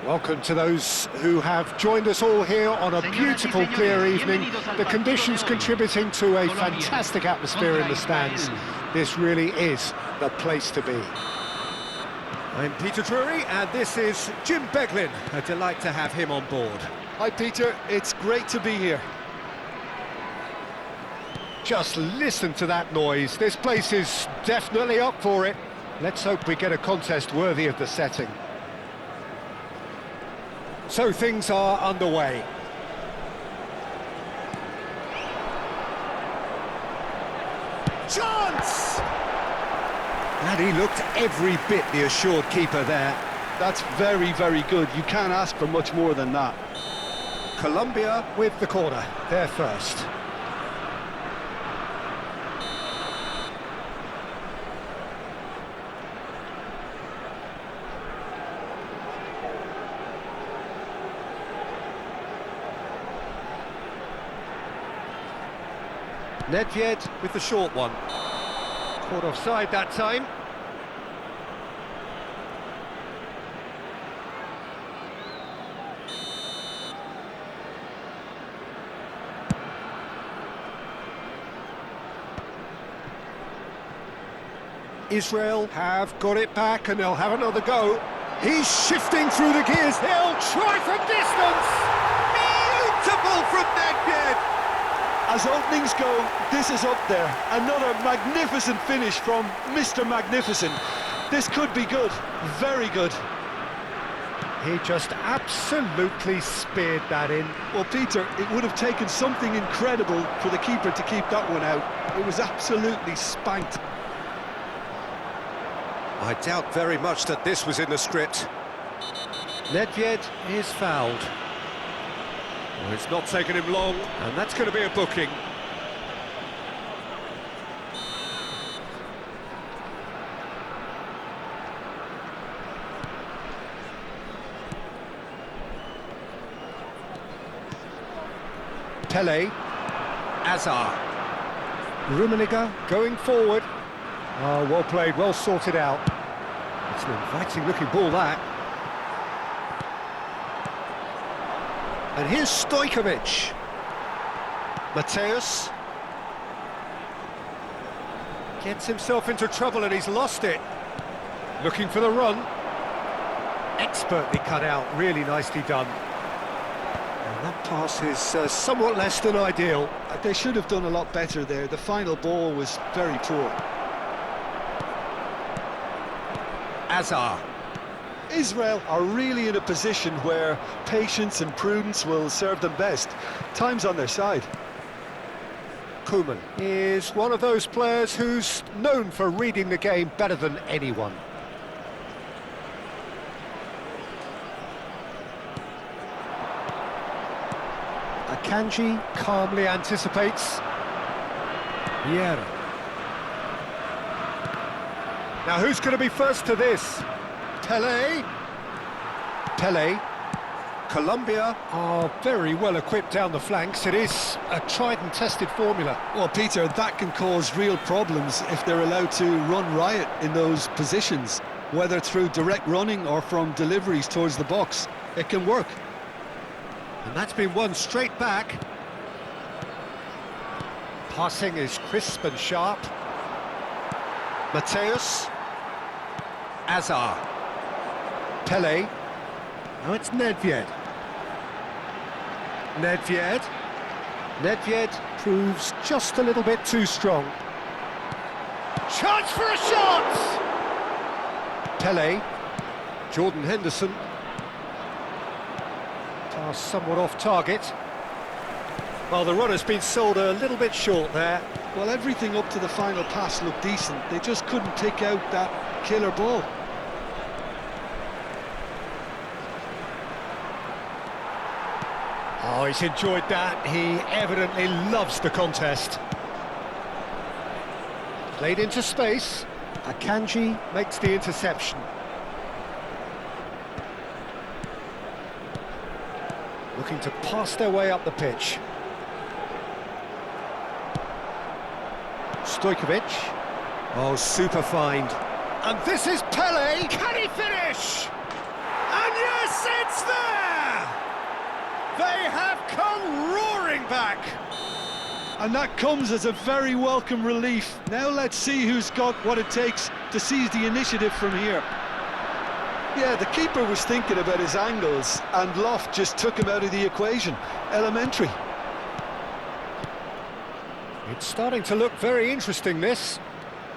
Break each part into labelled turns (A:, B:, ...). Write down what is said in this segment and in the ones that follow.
A: Welcome to those who have joined us all here on a beautiful, clear evening. The conditions contributing to a fantastic atmosphere in the stands. This really is the place to be. I'm Peter Drury, and this is Jim Beglin. A delight to have him on board.
B: Hi Peter, it's great to be here.
A: Just listen to that noise. This place is definitely up for it. Let's hope we get a contest worthy of the setting. So things are underway. Chance! And he looked every bit the assured keeper there.
B: That's very, very good. You can't ask for much more than that.
A: Colombia with the corner, they're first. Nedved with the short one. Caught offside that time. Israel have got it back and they'll have another go. He's shifting through the gears. He'll try from distance. Beautiful from Nedved.
B: As openings go, this is up there. Another magnificent finish from Mr. Magnificent. This could be good, very good.
A: He just absolutely speared that in.
B: Well, Peter, it would have taken something incredible for the keeper to keep that one out. It was absolutely spanked.
A: I doubt very much that this was in the script. Nedved is fouled. Well, it's not taken him long, and that's going to be a booking. Pele, Azar, Rummenigge going forward. Oh, well played, well sorted out. It's an inviting-looking ball, that. And here's Stojkovic. Mateus gets himself into trouble and he's lost it. Looking for the run. Expertly cut out, really nicely done. And that pass is somewhat less than ideal.
B: They should have done a lot better there. The final ball was very poor.
A: Azar.
B: Israel are really in a position where patience and prudence will serve them best. Time's on their side.
A: Koeman is one of those players who's known for reading the game better than anyone. Akanji calmly anticipates. Vieira. Now who's going to be first to this? Pele. Colombia are very well equipped down the flanks. It is a tried and tested formula.
B: Well, Peter, that can cause real problems if they're allowed to run riot in those positions, whether through direct running or from deliveries towards the box. It can work.
A: And that's been won straight back. Passing is crisp and sharp. Mateus. Azar. Pele. Now it's Nedved. Nedved proves just a little bit too strong. Chance for a shot! Pele. Jordan Henderson. Pass somewhat off target. Well, the runner's been sold a little bit short there.
B: Well, everything up to the final pass looked decent. They just couldn't pick out that killer ball.
A: Oh, he's enjoyed that. He evidently loves the contest. Played into space. Akanji makes the interception. Looking to pass their way up the pitch. Stojkovic. Oh, super find. And this is Pele. Can he finish? And yes, it's have come roaring back.
B: And that comes as a very welcome relief. Now let's see who's got what it takes to seize the initiative from here. Yeah, the keeper was thinking about his angles, and Loft just took him out of the equation. Elementary.
A: It's starting to look very interesting, this.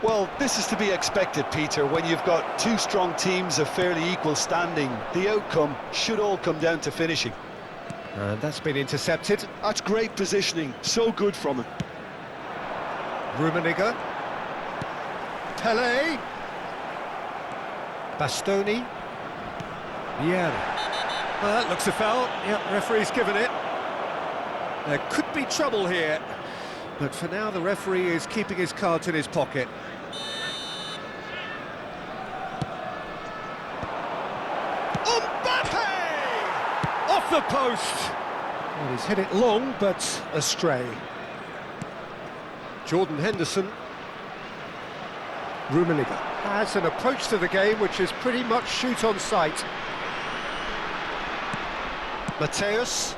B: Well, this is to be expected, Peter. When you've got two strong teams of fairly equal standing, the outcome should all come down to finishing.
A: And that's been intercepted.
B: That's great positioning, so good from him.
A: Rummenigge. Pele. Bastoni. Vieira. Well, that looks a foul. Yep, referee's given it. There could be trouble here. But for now, the referee is keeping his cards in his pocket. Mbappe! Off the post! Well, he's hit it long, but astray. Jordan Henderson. Rummenigge has an approach to the game which is pretty much shoot on sight. Mateus.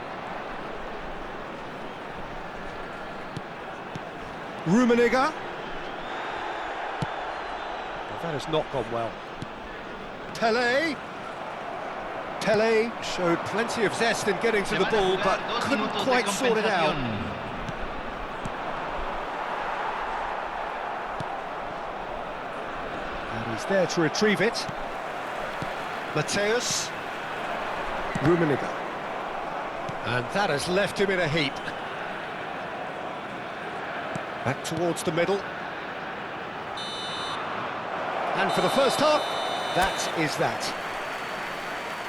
A: Rummenigge. Well, that has not gone well. Pele. Pele showed plenty of zest in getting to the ball, but couldn't quite sort it out. And he's there to retrieve it. Mateus. Rummenigge. And that has left him in a heap. Back towards the middle. And for the first half, that is that.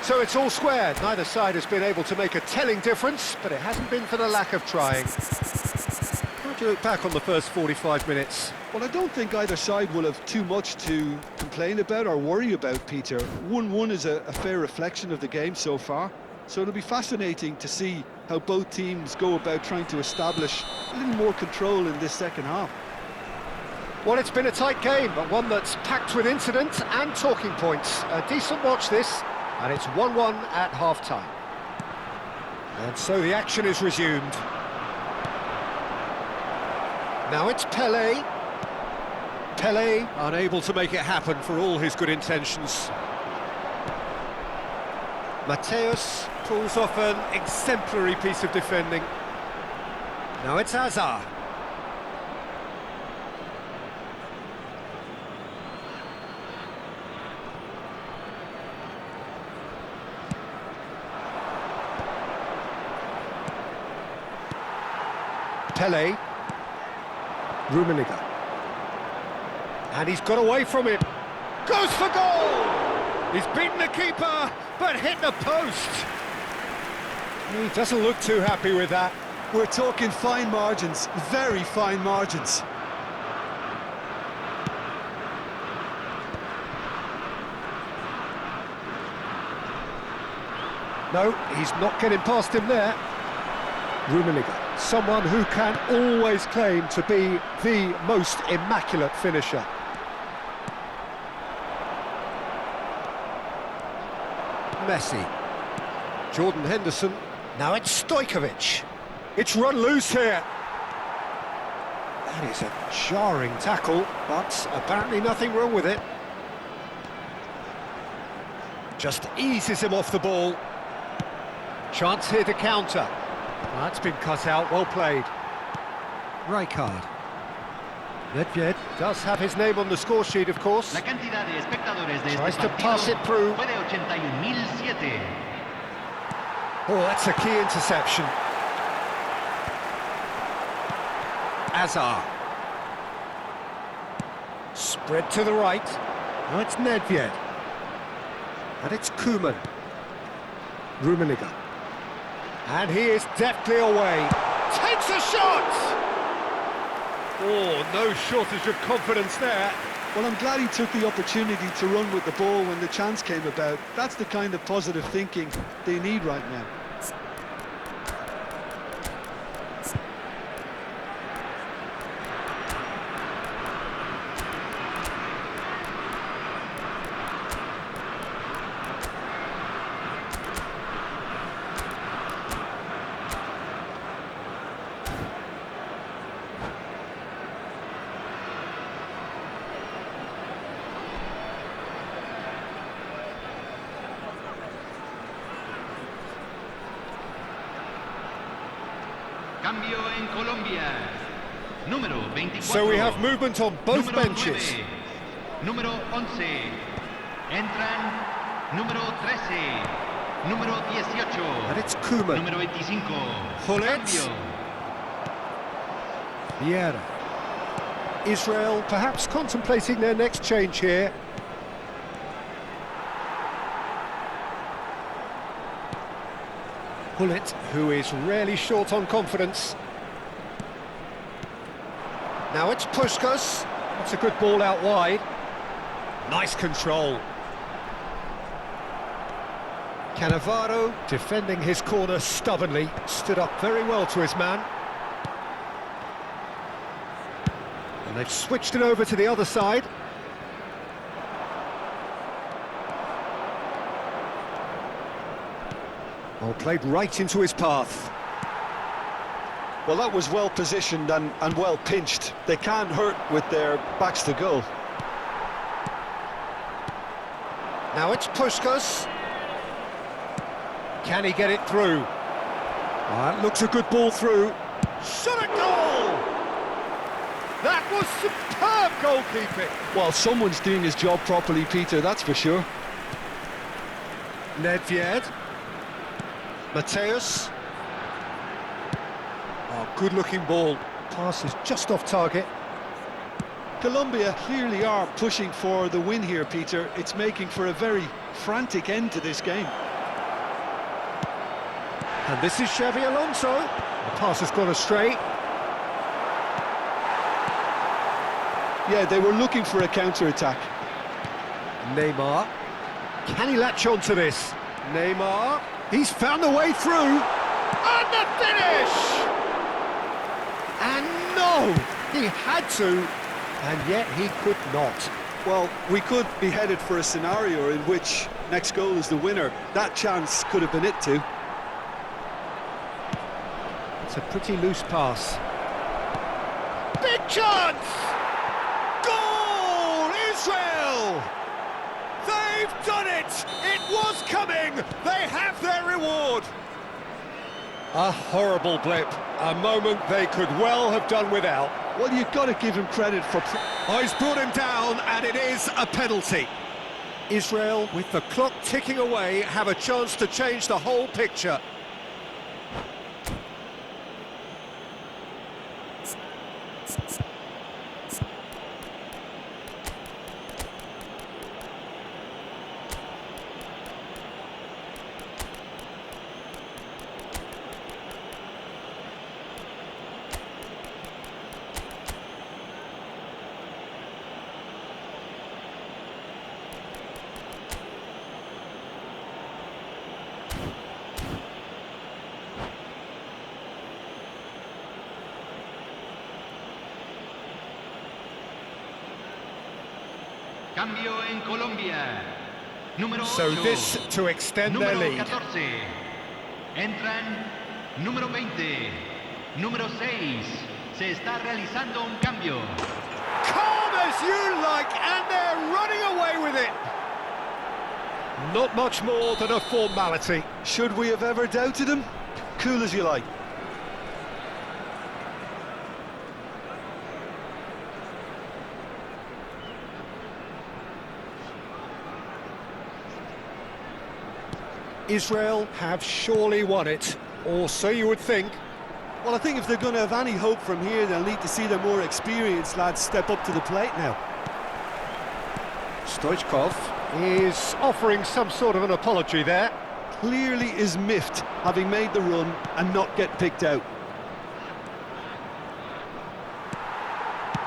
A: So it's all square. Neither side has been able to make a telling difference, but it hasn't been for the lack of trying. How do you look back on the first 45 minutes?
B: Well, I don't think either side will have too much to complain about or worry about, Peter. 1-1 is a fair reflection of the game so far. So it'll be fascinating to see how both teams go about trying to establish a little more control in this second half.
A: Well, it's been a tight game, but one that's packed with incident and talking points. A decent watch this, and it's 1-1 at half-time. And so the action is resumed. Now it's Pele. Pele unable to make it happen for all his good intentions. Mateus pulls off an exemplary piece of defending. Now it's Hazard. Pele. Rummenigge. And he's got away from it. Goes for goal! He's beaten the keeper, but hit the post. He doesn't look too happy with that.
B: We're talking fine margins, very fine margins.
A: No, he's not getting past him there. Rummenigge, someone who can always claim to be the most immaculate finisher. Messi. Jordan Henderson. Now it's Stojkovic. It's run loose here. That is a jarring tackle, but apparently nothing wrong with it. Just eases him off the ball. Chance here to counter. That's been cut out, well played. Rijkaard. Nedved does have his name on the score sheet, of course. Tries to pass it through. Oh, that's a key interception. Hazard. Spread to the right. Now it's Nedved. And it's Koeman. Rummenigge. And he is deftly away. Takes a shot! Oh, no shortage of confidence there.
B: Well, I'm glad he took the opportunity to run with the ball when the chance came about. That's the kind of positive thinking they need right now.
C: Cambio en Colombia. Número 24.
A: So we have movement on both
C: Número
A: benches.
C: 9. Número 11. Entran número 13. Número 18.
A: And it's Koeman.
C: Número 25.
A: Hullet.
C: Cambio.
A: Vieira. Israel perhaps contemplating their next change here. Hullet, who is rarely short on confidence. Now it's Puskas. That's a good ball out wide. Nice control. Cannavaro defending his corner stubbornly. Stood up very well to his man. And they've switched it over to the other side. Well, played right into his path.
B: Well, that was well positioned and well pinched. They can't hurt with their backs to goal.
A: Now it's Puskas. Can he get it through? That looks a good ball through. Shot a goal! That was superb goalkeeping.
B: Well, someone's doing his job properly, Peter, that's for sure.
A: Nedved. Mateus. Oh, good-looking ball. Pass is just off target.
B: Colombia clearly are pushing for the win here, Peter. It's making for a very frantic end to this game.
A: And this is Xavi Alonso. The pass has gone astray.
B: Yeah, they were looking for a counter-attack.
A: Neymar. Can he latch on to this? Neymar. He's found a way through. And the finish! And no! He had to, and yet he could not.
B: Well, we could be headed for a scenario in which next goal is the winner. That chance could have been it too.
A: It's a pretty loose pass. Big chance! Goal! Israel! They've done it! It was coming! They have their reward! A horrible blip. A moment they could well have done without.
B: Well, you've got to give him credit for...
A: Oh, he's brought him down, and it is a penalty. Israel, with the clock ticking away, have a chance to change the whole picture.
C: Cambio en Colombia. Número 8.
A: So this to extend their
C: Número
A: lead.
C: 14. Entran número 20. Número 6. Se está realizando un cambio.
A: Calm as you like, and they're running away with it. Not much more than a formality.
B: Should we have ever doubted him? Cool as you like.
A: Israel have surely won it, or so you would think.
B: Well, I think if they're going to have any hope from here, they'll need to see their more experienced lads step up to the plate now.
A: Stoichkov is offering some sort of an apology there.
B: Clearly is miffed, having made the run and not get picked out.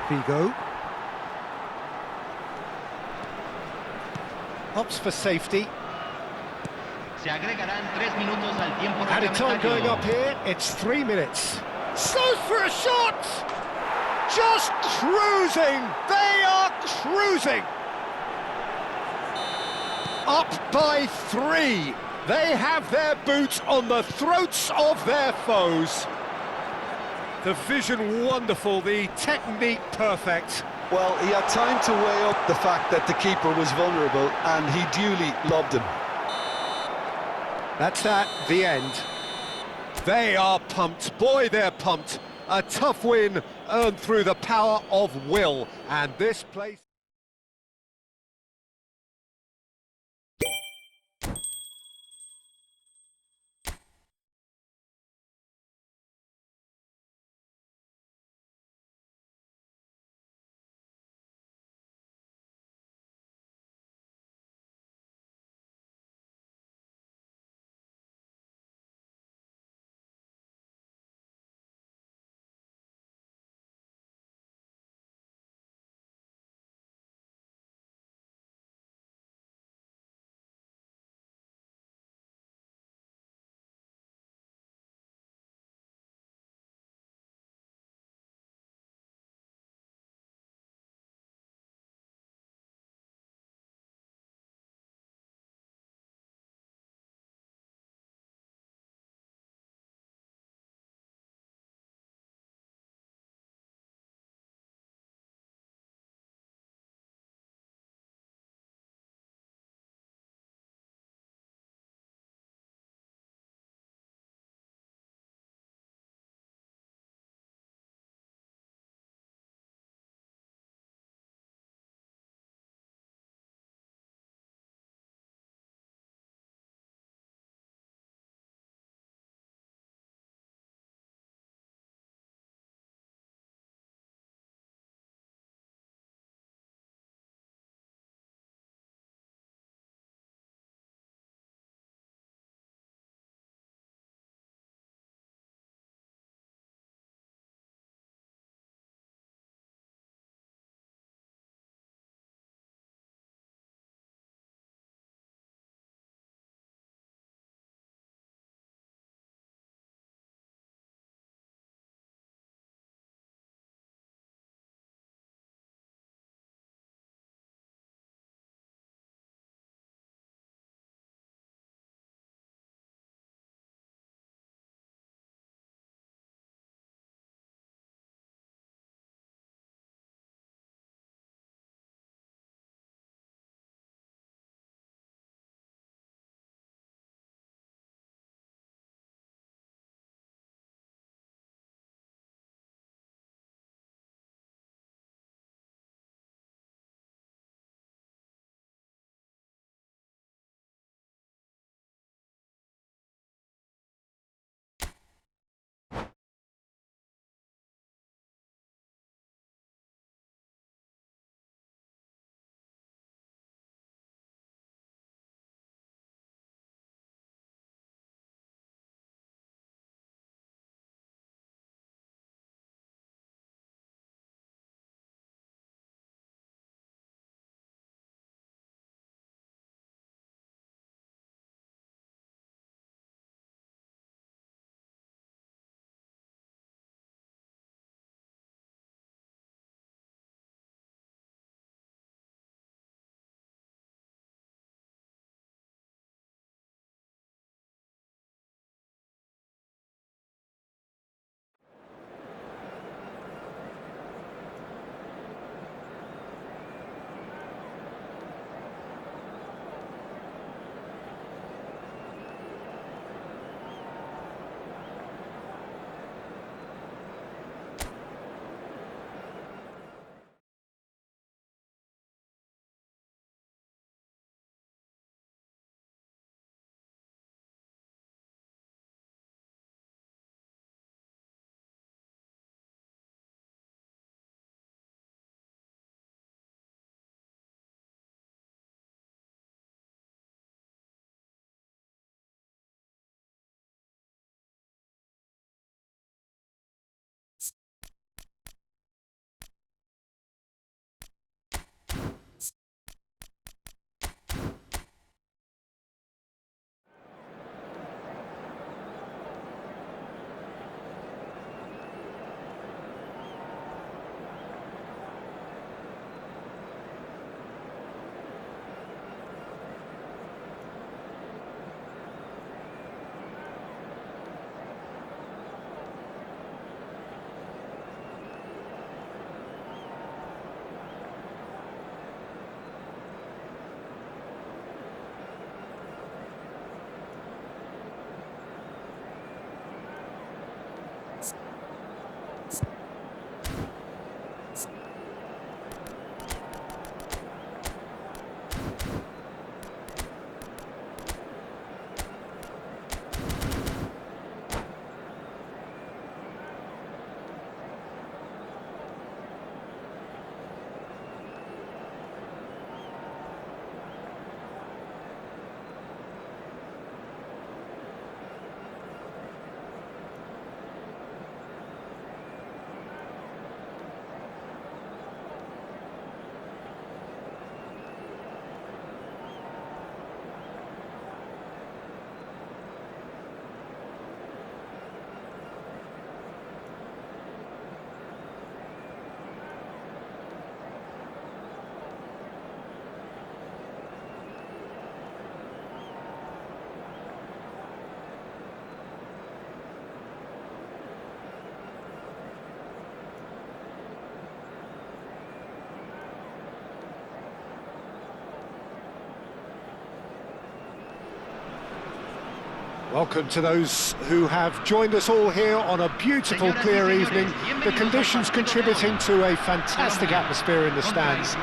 A: Figo. Opts for safety.
C: Se agregarán 3 minutos al tiempo
A: Added time going up
C: reglamentario.
A: here, it's 3 minutes. Slows for a shot! Just cruising! They are cruising! Up by 3. They have their boots on the throats of their foes. The vision wonderful, the technique perfect.
B: Well, he had time to weigh up the fact that the keeper was vulnerable, and he duly lobbed him.
A: That's that, the end. They are pumped. Boy, they're pumped. A tough win earned through the power of will. And this place... Welcome to those who have joined us all here on a beautiful, clear evening. The conditions contributing to a fantastic atmosphere in the stands.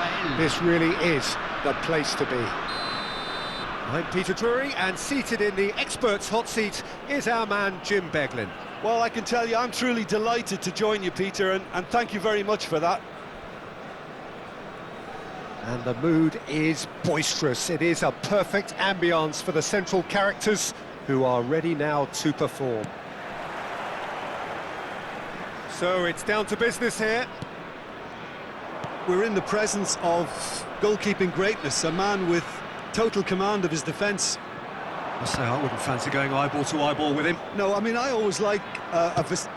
A: This really is the place to be. I'm Peter Drury, and seated in the experts' hot seat is our man Jim Beglin.
B: Well, I can tell you I'm truly delighted to join you, Peter, and thank you very much for that.
A: And the mood is boisterous. It is a perfect ambience for the central characters, who are ready now to perform. So it's down to business here.
B: We're in the presence of goalkeeping greatness, a man with total command of his defence.
A: I say I wouldn't fancy going eyeball to eyeball with him.
B: No, I mean, I always like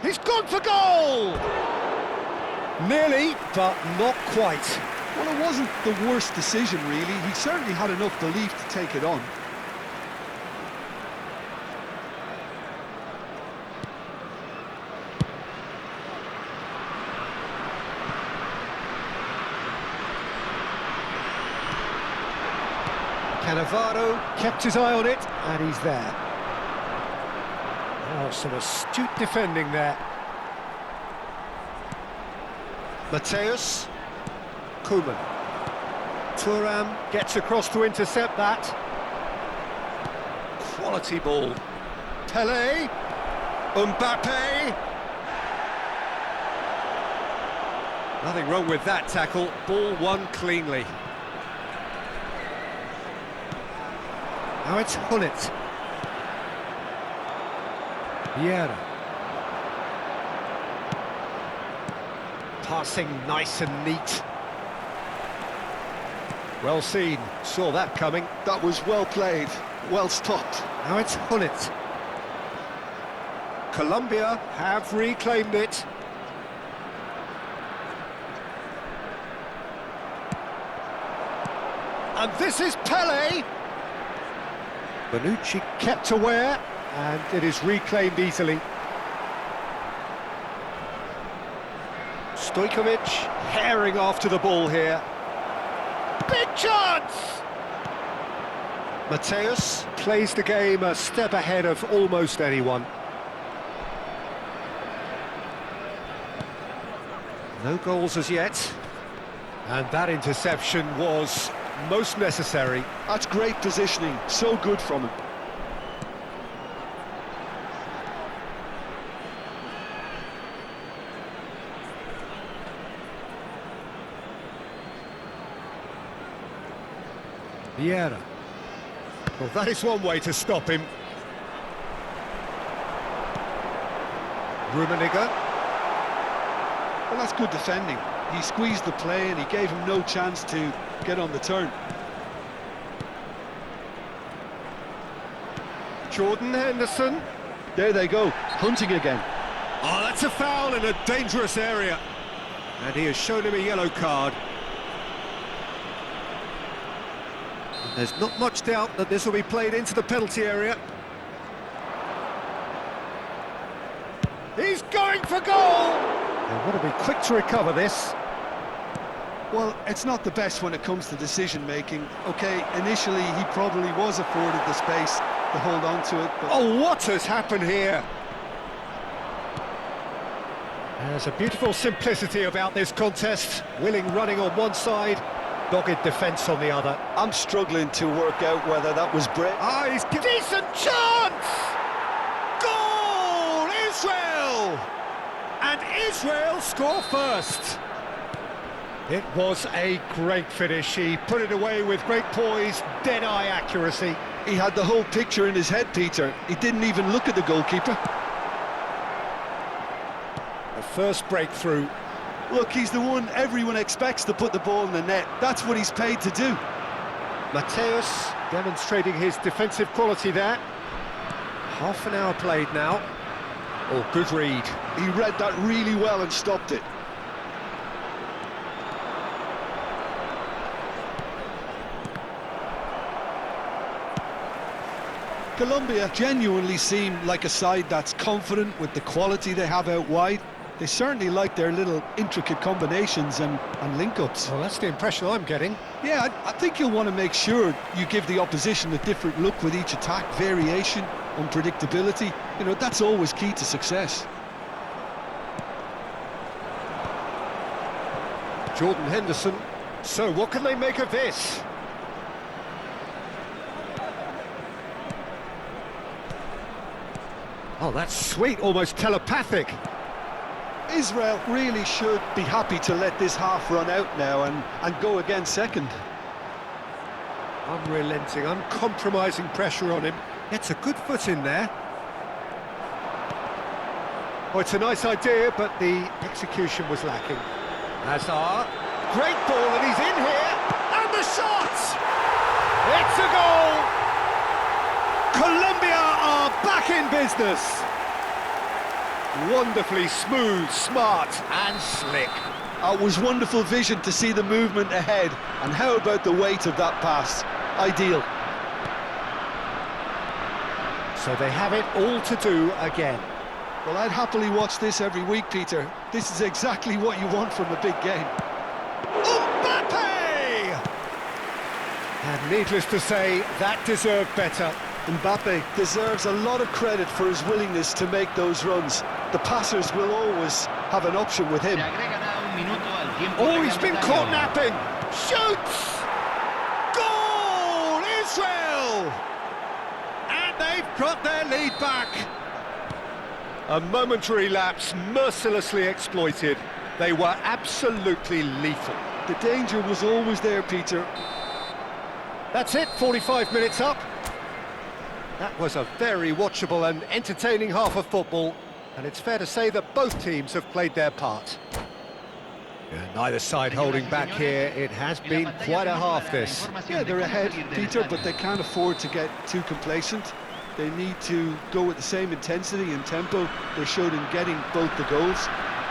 A: He's gone for goal! Nearly, but not quite.
B: Well, it wasn't the worst decision, really. He certainly had enough belief to take it on.
A: Cannavaro kept his eye on it, and he's there. Oh, some astute defending there. Mateus. Koeman. Thuram gets across to intercept that. Quality ball. Pelé. Mbappe. Nothing wrong with that tackle. Ball won cleanly. Now it's Hullet. Vieira. Passing nice and neat. Well seen, saw that coming.
B: That was well played, well stopped.
A: Now it's Hullet. Colombia have reclaimed it. And this is Pelé. Bonucci kept aware, and it is reclaimed easily. Stojkovic herring after the ball here. Big chance! Mateus plays the game a step ahead of almost anyone. No goals as yet. And that interception was most necessary.
B: That's great positioning, so good from him.
A: Vieira. Well, that is one way to stop him. Rummenigge.
B: Well, that's good defending. He squeezed the play and he gave him no chance to get on the turn.
A: Jordan Henderson.
B: There they go, hunting again.
A: Oh, that's a foul in a dangerous area. And he has shown him a yellow card. And there's not much doubt that this will be played into the penalty area. He's going for goal! They want to be quick to recover this.
B: Well, it's not the best when it comes to decision-making. OK, initially he probably was afforded the space to hold on to it, but...
A: Oh, what has happened here? There's a beautiful simplicity about this contest. Willing running on one side, dogged defence on the other.
B: I'm struggling to work out whether that was Brett.
A: Ah, he's decent chance! Goal! Israel! And Israel score first. It was a great finish. He put it away with great poise, dead-eye accuracy.
B: He had the whole picture in his head, Peter. He didn't even look at the goalkeeper.
A: The first breakthrough.
B: Look, he's the one everyone expects to put the ball in the net. That's what he's paid to do.
A: Mateus demonstrating his defensive quality there. Half an hour played now. Oh, good read.
B: He read that really well and stopped it. Colombia genuinely seem like a side that's confident with the quality they have out wide. They certainly like their little intricate combinations and link-ups.
A: Well, that's the impression I'm getting.
B: Yeah, I think you'll want to make sure you give the opposition a different look with each attack, variation. unpredictability. You know, that's always key to success.
A: Jordan Henderson. So what can they make of this? Oh, that's sweet, almost telepathic.
B: Israel really should be happy to let this half run out now and go again second.
A: Unrelenting, uncompromising pressure on him. Gets a good foot in there. Oh, it's a nice idea, but the execution was lacking. Hazard, great ball, and he's in here, and the shot! It's a goal! Colombia are back in business. Wonderfully smooth, smart, and slick.
B: It was wonderful vision to see the movement ahead, and how about the weight of that pass? Ideal.
A: So they have it all to do again.
B: Well, I'd happily watch this every week, Peter. This is exactly what you want from a big game.
A: Mbappe! And needless to say, that deserved better.
B: Mbappe deserves a lot of credit for his willingness to make those runs. The passers will always have an option with him.
A: Oh, he's been caught napping! Shoots! Goal! Israel! And they've got their lead back. A momentary lapse mercilessly exploited. They were absolutely lethal.
B: The danger was always there, Peter.
A: That's it, 45 minutes up. That was a very watchable and entertaining half of football, and it's fair to say that both teams have played their part. Neither side holding back here. It has been quite a half, this.
B: Yeah, they're ahead, Peter, but they can't afford to get too complacent. They need to go with the same intensity and tempo they showed in getting both the goals.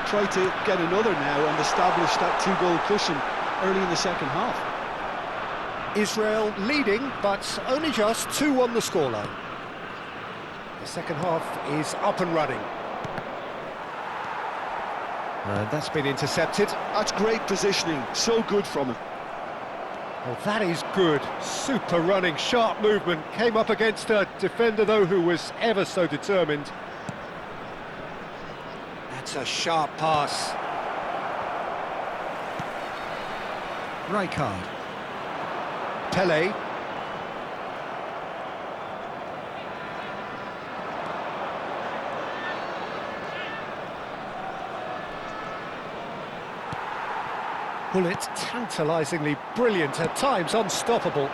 B: Try to get another now and establish that two-goal cushion early in the second half.
A: Israel leading, but only just 2 on the scoreline. The second half is up and running. And that's been intercepted.
B: That's great positioning, so good from him.
A: Oh, that is good. Super running, sharp movement. Came up against a defender, though, who was ever so determined. That's a sharp pass. Rijkaard. Pele. Bullet, tantalisingly brilliant, at times unstoppable.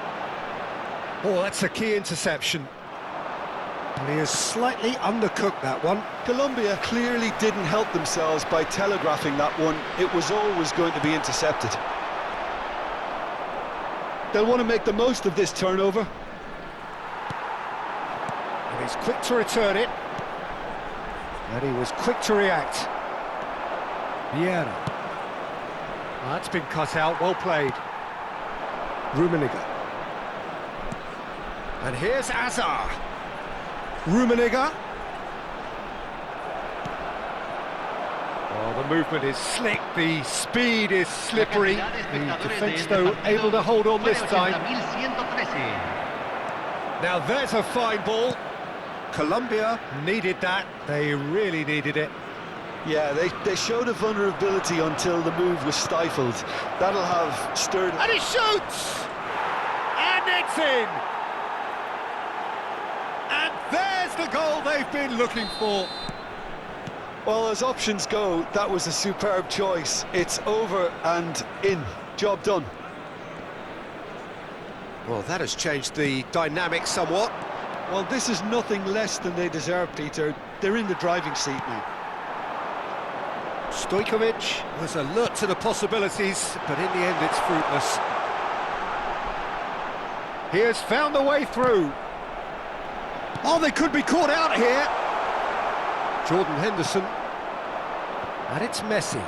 A: Oh, that's a key interception. And he has slightly undercooked that one.
B: Colombia clearly didn't help themselves by telegraphing that one. It was always going to be intercepted. They'll want to make the most of this turnover.
A: And he's quick to return it. And he was quick to react. Vieira. Oh, that's been cut out, well played. Rummenigge. And here's Hazard. Rummenigge. Oh, the movement is slick, the speed is slippery. The defence, though, able to hold on this time. Now there's a fine ball. Colombia needed that. They really needed it.
B: Yeah, they showed a vulnerability until the move was stifled. That'll have stirred...
A: And he shoots! And it's in! And there's the goal they've been looking for.
B: Well, as options go, that was a superb choice. It's over and in. Job done.
A: Well, that has changed the dynamic somewhat.
B: Well, this is nothing less than they deserve, Peter. They're in the driving seat now.
A: Stojkovic was alert to the possibilities, but in the end it's fruitless. He has found a way through. Oh, they could be caught out here. Jordan Henderson. And it's Messi.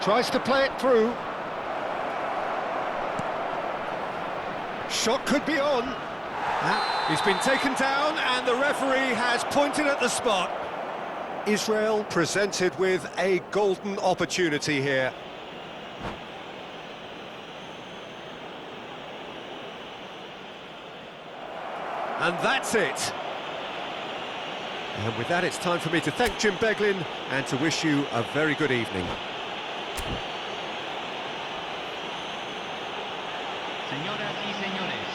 A: Tries to play it through. Shot could be on. He's been taken down and the referee has pointed at the spot. Israel presented with a golden opportunity here. And that's it. And with that, it's time for me to thank Jim Beglin and to wish you a very good evening.
C: Señoras y señores,